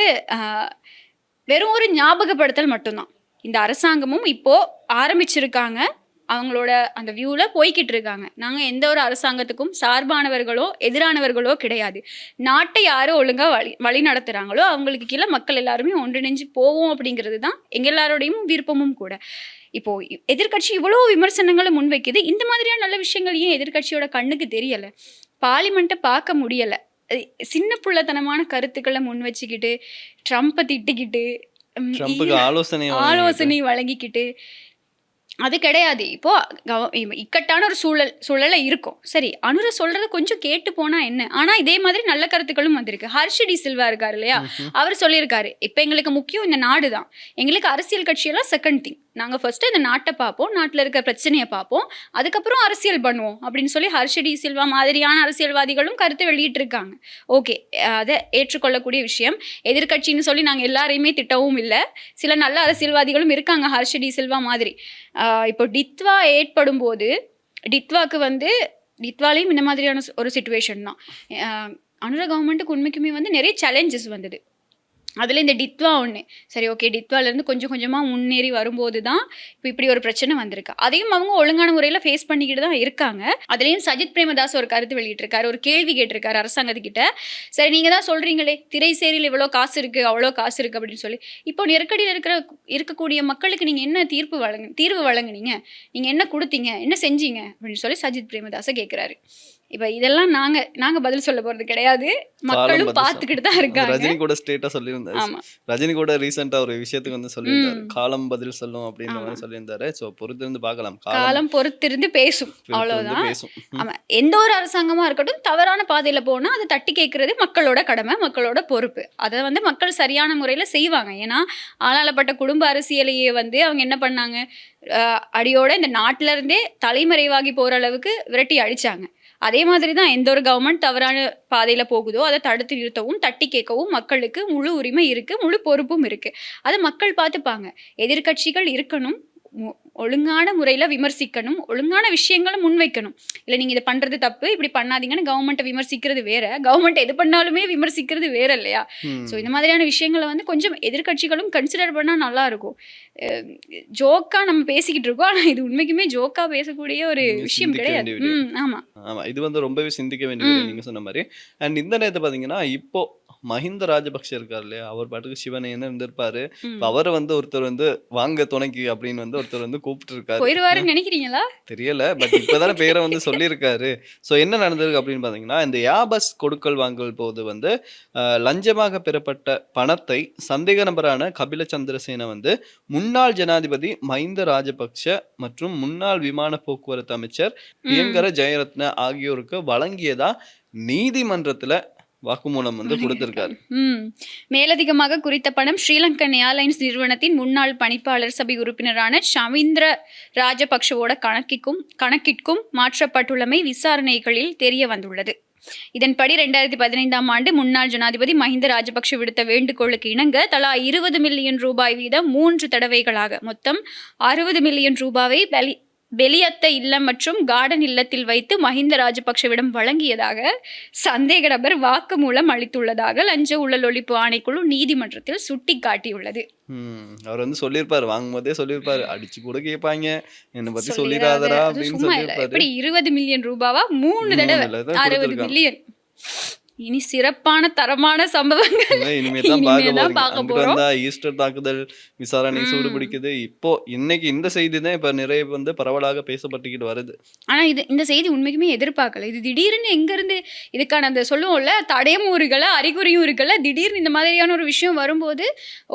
வெறும் ஒரு ஞாபகப்படுத்தல் மட்டும்தான். இந்த அரசாங்கமும் இப்போ ஆரம்பிச்சிருக்காங்க, அவங்களோட அந்த வியூவில் போய்கிட்டு இருக்காங்க. நாங்கள் எந்த ஒரு அரசாங்கத்துக்கும் சார்பானவர்களோ எதிரானவர்களோ கிடையாது. நாட்டை யாரோ ஒழுங்காக வழி நடத்துகிறாங்களோ அவங்களுக்கு கீழே மக்கள் எல்லாருமே ஒன்றிணைஞ்சு போவோம் அப்படிங்கிறது தான் எங்கள் எல்லாரோடையும் விருப்பமும் கூட. இப்போ எதிர்க்கட்சி இவ்வளோ விமர்சனங்களை முன்வைக்குது. இந்த மாதிரியான நல்ல விஷயங்கள் ஏன் எதிர்க்கட்சியோட கண்ணுக்கு தெரியலை? பார்லிமெண்ட்டை பார்க்க முடியலை. சின்ன புள்ளத்தனமான கருத்துக்களை முன் வச்சுக்கிட்டு, ட்ரம்ப்பை திட்டிக்கிட்டு, ட்ரம்புக்கு ஆலோசனை வழங்கிக்கிட்டு, அது கிடையாது. இப்போ இக்கட்டான ஒரு சூழலை இருக்கும். சரி, அனுர சொல்றத கொஞ்சம் கேட்டு போனா என்ன? ஆனா இதே மாதிரி நல்ல கருத்துக்களும் வந்திருக்கு. ஹர்ஷ் டி சில்வா இருக்காரு இல்லையா, அவர் சொல்லியிருக்காரு, இப்போ எங்களுக்கு முக்கியம் இந்த நாடு தான், எங்களுக்கு அரசியல் கட்சியெல்லாம் செகண்ட் திங், நாங்கள் ஃபர்ஸ்ட் இந்த நாட்டை பார்ப்போம், நாட்டில் இருக்க பிரச்சனையை பார்ப்போம், அதுக்கப்புறம் அரசியல் பண்ணுவோம் அப்படின்னு சொல்லி ஹர்ஷ் டி சில்வா மாதிரியான அரசியல்வாதிகளும் கருத்து வெளியிட்டு இருக்காங்க. ஓகே, அதை ஏற்றுக்கொள்ளக்கூடிய விஷயம். எதிர்கட்சின்னு சொல்லி நாங்கள் எல்லாரையுமே திட்டவும் இல்லை. சில நல்ல அரசியல்வாதிகளும் இருக்காங்க ஹர்ஷ் டி சில்வா மாதிரி. இப்போ டித்வா ஏற்படும் போது டித்வாலையும் இந்த மாதிரியான ஒரு சிச்சுவேஷன் தான். அனுர கவர்மெண்ட்டுக்கு உண்மைக்குமே வந்து நிறைய சேலஞ்சஸ் வந்தது. அதில் இந்த டித்வா ஒன்று. சரி, ஓகே, டித்வாலேருந்து கொஞ்சம் கொஞ்சமாக முன்னேறி வரும்போது தான் இப்போ இப்படி ஒரு பிரச்சனை வந்திருக்கு. அதையும் அவங்க ஒழுங்கான முறையில் ஃபேஸ் பண்ணிக்கிட்டு தான் இருக்காங்க. அதுலேயும் சஜித் பிரேமதாஸ் ஒரு கருத்து வெளியிட்டிருக்காரு, ஒரு கேள்வி கேட்டிருக்காரு அரசாங்கத்துக்கிட்ட. சரி, நீங்கள் தான் சொல்கிறீங்களே திரைசேரியில் இவ்வளோ காசு இருக்குது, அவ்வளோ காசு இருக்குது அப்படின்னு சொல்லி, இப்போ நெருக்கடியில் இருக்கக்கூடிய மக்களுக்கு நீங்கள் என்ன தீர்வு வழங்குனீங்க, நீங்கள் என்ன கொடுத்தீங்க, என்ன செஞ்சீங்க அப்படின்னு சொல்லி சஜித் பிரேமதாஸை கேட்குறாரு. இப்போ இதெல்லாம் நாங்க பதில் சொல்ல போறது கிடையாது, மக்களும் பார்த்துக்கிட்டு தான் இருக்காங்க. ரஜினி கூட ஸ்டேட்டா சொல்லியிருந்தாரு. ரஜினி கூட ரீசெண்டா ஒரு விஷயத்துக்கு வந்து சொல்லியிருந்தாரு, காலம் பதில் சொல்லும் அப்படின்ற மாதிரி சொல்லியிருந்தாரு. ஸோ பொறுத்திருந்து பார்க்கலாம், காலம் பொறுத்திருந்து பேசும், அவ்வளவுதான். ஆமா, எந்த ஒரு அரசாங்கமா இருக்கட்டும் தவறான பாதையில போனா அதை தட்டி கேட்கறது மக்களோட கடமை, மக்களோட பொறுப்பு. அதை வந்து மக்கள் சரியான முறையில செய்வாங்க. ஏன்னா ஆளாளப்பட்ட குடும்ப அரசியலையே வந்து அவங்க என்ன பண்ணாங்க, அடியோட இந்த நாட்டில இருந்தே தலைமறைவாகி போற அளவுக்கு விரட்டி அடிச்சாங்க. அதே மாதிரி தான் எந்த ஒரு கவர்மெண்ட் தவறான பாதையில் போகுதோ அதை தடுத்து நிறுத்தவும் தட்டி கேட்கவும் மக்களுக்கு முழு உரிமை இருக்குது, முழு பொறுப்பும் இருக்குது. அதை மக்கள் பார்த்துப்பாங்க. எதிர்க்கட்சிகள் இருக்கணும், ஒழுங்கான முறையில் விமர்சிக்கணும், ஒழுங்கான விஷயங்களை முன்வைக்கணும். இல்லை நீங்கள் இதை பண்ணுறது தப்பு, இப்படி பண்ணாதீங்கன்னு கவர்மெண்ட்டை விமர்சிக்கிறது வேற, கவர்மெண்ட் எது பண்ணாலுமே விமர்சிக்கிறது வேற இல்லையா? ஸோ இந்த மாதிரியான விஷயங்களை வந்து கொஞ்சம் எதிர்க்கட்சிகளும் கன்சிடர் பண்ணால் நல்லாயிருக்கும். ஜோக்கா நம்ம பேசிக்கிட்டு இருக்கோம், ஆனால் இது உண்மைக்குமே ஜோக்கா பேசக்கூடிய ஒரு விஷயம் கிடையாது. ஆமாம், இது வந்து ரொம்பவே சிந்திக்க வேண்டிய நீங்க சொன்ன மாதிரி. அண்ட் இந்த நேரத்தை பார்த்தீங்கன்னா இப்போ மஹிந்த ராஜபக்ஷ இருக்கார் இல்லையா, அவர் பாட்டுக்கு சிவனேன்னு இருந்திருப்பாரு. ம். அவரை வந்து ஒருத்தர் வந்து வாங்க துணைக்கு அப்படின்னு வந்து ஒருத்தர் வந்து கூப்பிட்டு இருக்காரு. போயிருவாருன்னு நினைக்கிறீங்களா? தெரியல. பட் இப்பதானே பேரை வந்து சொல்லியிருக்காரு. ஸோ என்ன நடந்திருக்கு அப்படின்னு பார்த்தீங்கன்னா, இந்த யாபஸ் கொடுக்கல் வாங்கல் போது வந்து லஞ்சமாக பெறப்பட்ட பணத்தை சந்தேக நபரான கபில சந்திரசேன வந்து முன்னாள் ஜனாதிபதி மஹிந்த ராஜபக்ஷ மற்றும் முன்னாள் விமான போக்குவரத்து அமைச்சர் பிரியங்கர ஜெயரத்ன ஆகியோருக்கு வழங்கியதா நீதிமன்றத்துல வாக்குமூலம் வந்து கொடுத்திருக்காரு. மேலதிகமாக குறித்த பணம் ஸ்ரீலங்கன் ஏர்லைன்ஸ் நிறுவனத்தின் முன்னாள் பணிப்பாளர் சபை உறுப்பினரான ஷமீந்திர ராஜபக்ஷவோட கணக்கிற்கும் மாற்றப்பட்டுள்ளமை விசாரணைகளில் தெரிய வந்துள்ளது. இதன்படி 2015ஆம் ஆண்டு முன்னாள் ஜனாதிபதி மஹிந்த ராஜபக்ஷ விடுத்த வேண்டுகோளுக்கு இணங்க தலா 20 மில்லியன் ரூபாய் வீதம் 3 தடவைகளாக மொத்தம் 60 மில்லியன் ரூபாவை பெலியத்த இல்லம் மற்றும் கார்டன் இல்லத்தில் வைத்து மஹிந்த ராஜபக்ஷவிடம் வழங்கியதாக சந்தேக நபர் வாக்குமூலம் அளித்துள்ளதாக லஞ்ச ஊழல் ஒழிப்பு ஆணைக்குழு நீதிமன்றத்தில் சுட்டிக்காட்டியுள்ளது. அவர் வந்து சொல்லியிருப்பாரு, வாங்கும்போதே சொல்லியிருப்பாரு, அடிச்சு கூட கேட்பாங்க, என்னை பத்தி சொல்லிடாதரா அப்படின்னு சொல்லியிருப்பாரு. எப்படி 20 மில்லியன் ரூபாவா 3 தடவை 60 மில்லியன். இனி சிறப்பான தரமான சம்பவங்கள் இனிமேதான் பார்க்க போறோம். ஈஸ்டர் தாக்குதல் விசாரணை சூடு பிடிக்குது. இப்போ இன்னைக்கு இந்த செய்தி தான் இப்ப நிறைய வந்து பரவலாக பேசப்பட்டுக்கிட்டு வருது. ஆனா இந்த செய்தி உண்மைக்குமே எதிர்பார்க்கல. இது திடீர்னு எங்க இருந்து இதுக்கான அந்த சொல்லுவோம்ல தடயமும் இருக்கல, அறிகுறியும் இருக்கல, திடீர்னு இந்த மாதிரியான ஒரு விஷயம் வரும்போது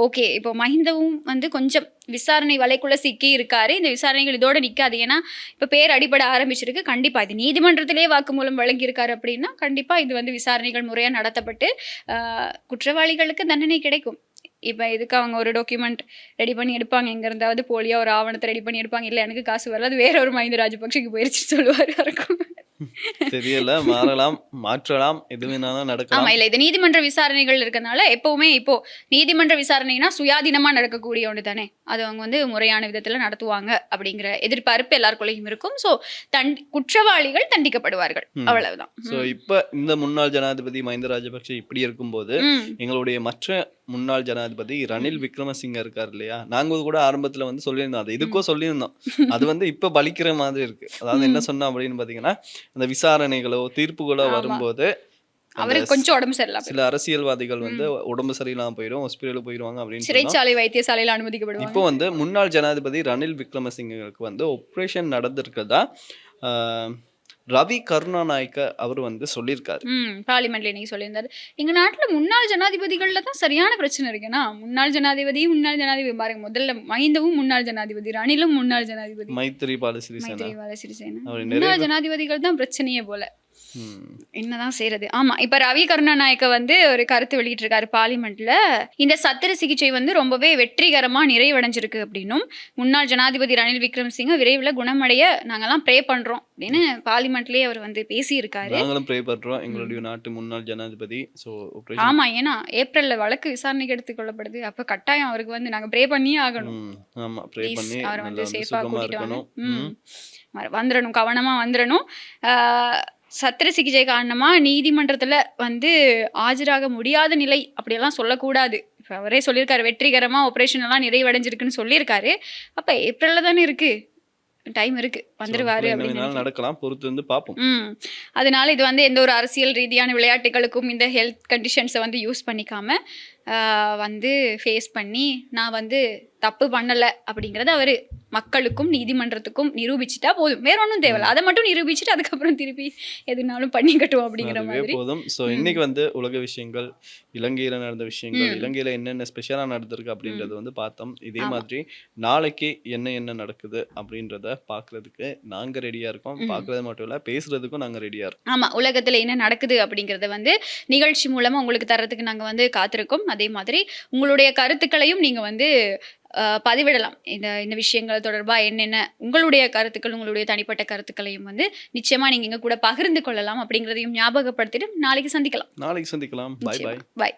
ஓகே, இப்போ மஹிந்தவும் வந்து கொஞ்சம் விசாரணை வலைக்குள்ள சிக்கி இருக்காரு. இந்த விசாரணைகள் இதோட நிக்காது. ஏன்னா இப்ப பேர் அடிபட ஆரம்பிச்சிருக்கு. கண்டிப்பா இது நீதிமன்றத்திலே வாக்குமூலம் வழங்கியிருக்காரு அப்படின்னா கண்டிப்பா இது வந்து விசாரணைகள் முறையா நடத்தப்பட்டு குற்றவாளிகளுக்கு தண்டனை கிடைக்கும். இப்போ இதுக்கு அவங்க ஒரு டாக்குமெண்ட் ரெடி பண்ணி எடுப்பாங்க, எங்க இருந்தாவது போலியா ஒரு ஆவணத்தை ரெடி பண்ணி எடுப்பாங்க. இல்லை எனக்கு காசு வரல, அது வேற ஒரு மஹிந்த ராஜபக்ஷக்கு போயிருச்சு சொல்லுவாரு. இருக்கும் தெரியல, மாறலாம், மாற்றலாம், எது வேணாலும் நடக்கலாம். ஆமா, இல்ல இது நீதிமன்ற விசாரணைகள் இருக்கனால எப்பவுமே இப்போ நீதிமன்ற விசாரணைனா சுயாதீனமா நடக்கக்கூடிய ஒன்று தானே, அது அவங்க வந்து முறையான விதத்துல நடத்துவாங்க அப்படிங்கிற எதிர்பார்ப்பு எல்லாருக்குள்ளேயும் இருக்கும். ஸோ குற்றவாளிகள் தண்டிக்கப்படுவார்கள், அவ்வளவுதான். ஸோ இப்ப இந்த முன்னாள் ஜனாதிபதி மஹிந்த ராஜபக்ஷ இப்படி இருக்கும்போது எங்களுடைய மற்ற முன்னாள் ஜனாதிபதி ரணில் விக்ரமசிங்க இருக்காரு இல்லையா, நாங்க கூட ஆரம்பத்துல வந்து சொல்லியிருந்தோம், அது இதுக்கோ சொல்லியிருந்தோம், அது வந்து இப்ப பலிக்கிற மாதிரி இருக்கு. அதாவது என்ன சொன்னா அப்படின்னு பாத்தீங்கன்னா, அந்த விசாரணைகளோ தீர்ப்புகளோ வரும்போது அவருக்கு கொஞ்சம் உடம்பு சரியில்லாம, சில அரசியல்வாதிகள் வந்து உடம்பு சரியில்லாம போயிடும், ஹாஸ்பிட்டலுக்கு போயிடுவாங்க அப்படின்னு சிறைச்சாலை வைத்தியசாலையில அனுமதிக்கப்படுவாங்க. இப்போ வந்து முன்னாள் ஜனாதிபதி ரணில் விக்ரமசிங்களுக்கு வந்து ஆபரேஷன் நடந்திருக்கிறதா ரவி கருணாநாயக்க அவர் வந்து சொல்லியிருக்காரு. பார்லிமெண்ட்ல இன்னைக்கு சொல்லியிருந்தாரு. எங்க நாட்டுல முன்னாள் ஜனாதிபதிகள்ல தான் சரியான பிரச்சனை இருக்குன்னா, முன்னாள் ஜனாதிபதி பாருங்க, முதல்ல மஹிந்தவும் முன்னாள் ஜனாதிபதி, ரணிலும் முன்னாள் ஜனாதிபதி, மைத்ரிபால சிறிசேனா முன்னாள் ஜனாதிபதிகள் தான் பிரச்சனையே போல. என்னதான் செய்யறது. ஆமா, இப்ப ரவி கருணாநாயக்க வந்து ஒரு கருத்து வெளியிட்டு இருக்காரு பார்லிமெண்ட்ல. இந்த சத்திர சிகிச்சை வந்து ரொம்பவே வெற்றிகரமா நிறைவடைஞ்சிருக்கு அப்படின்னும், முன்னாள் ஜனாதிபதி ரணில் விக்ரமசிங்க விரைவில் குணமடைய நாங்கெல்லாம் ப்ரே பண்றோம் அப்படின்னு பார்லிமெண்ட்லயே அவர் வந்து பேசி இருக்காரு. நாங்களும் ப்ரே பண்றோம் எங்களுடைய நாட்டு முன்னாள் ஜனாதிபதி. ஆமா, ஏன்னா ஏப்ரல்ல வழக்கு விசாரணைக்கு எடுத்துக்கொள்ளப்படுது. அப்ப கட்டாயம் அவருக்கு வந்து நாங்க ப்ரே பண்ணியே ஆகணும். ஆமா, ப்ரே பண்ணி அவர் வந்து சேஃபா கூட்டிட்டு வந்துடணும், கவனமா வந்துடணும். சத்திர சிகிச்சை காரணமாக நீதிமன்றத்தில் வந்து ஆஜராக முடியாத நிலை அப்படியெல்லாம் சொல்லக்கூடாது. இப்போ அவரே சொல்லியிருக்காரு, வெற்றிகரமாக ஆப்ரேஷன் எல்லாம் நிறைவடைஞ்சிருக்குன்னு சொல்லியிருக்காரு. அப்போ ஏப்ரலில் தானே இருக்குது, டைம் இருக்கு, வந்துருவாரு அப்படின்னு நடக்கலாம், பொறுத்து வந்து பார்ப்போம். அதனால இது வந்து எந்த ஒரு அரசியல் ரீதியான விளையாட்டுகளுக்கும் இந்த ஹெல்த் கண்டிஷன்ஸை வந்து யூஸ் பண்ணிக்காம வந்து ஃபேஸ் பண்ணி நான் வந்து தப்பு பண்ணலை அப்படிங்கிறத அவர் மக்களுக்கும் நீதிமன்றத்துக்கும் நிரூபிச்சுட்டா போதும், வேற ஒன்றும் தேவையில்ல. அதை மட்டும் நிரூபிச்சுட்டு அதுக்கப்புறம் திருப்பி எதுனாலும் பண்ணிக்கட்டும் அப்படிங்கிற மாதிரி போதும். ஸோ இன்னைக்கு வந்து உலக விஷயங்கள், இலங்கையில நடந்த விஷயங்கள், இலங்கையில என்னென்ன ஸ்பெஷலா நடந்திருக்கு அப்படின்றது வந்து பார்த்தோம். இதே மாதிரி நாளைக்கு என்ன நடக்குது அப்படின்றத பார்க்கறதுக்கு நாங்க ரெடியா இருக்கோம். பார்க்கறது மட்டும் இல்ல, பேசுறதுக்கும் நாங்க ரெடியா இருக்கோம். ஆமா, உலகத்துல என்ன நடக்குது அப்படிங்கறத வந்து நிகழ்ச்சி மூலமா உங்களுக்கு தரத்துக்கு நாங்க வந்து காத்திருக்கோம். அதே மாதிரி உங்களுடைய கருத்துக்களையும் நீங்க வந்து பதிவிடலாம். இந்த விஷயங்கள் தொடர்பாக என்னென்ன உங்களுடைய கருத்துக்கள், உங்களுடைய தனிப்பட்ட கருத்துக்களையும் வந்து நிச்சயமா நீங்க எங்க கூட பகிர்ந்து கொள்ளலாம் அப்படிங்கிறதையும் ஞாபகப்படுத்திட்டு நாளைக்கு சந்திக்கலாம். பாய் பாய்.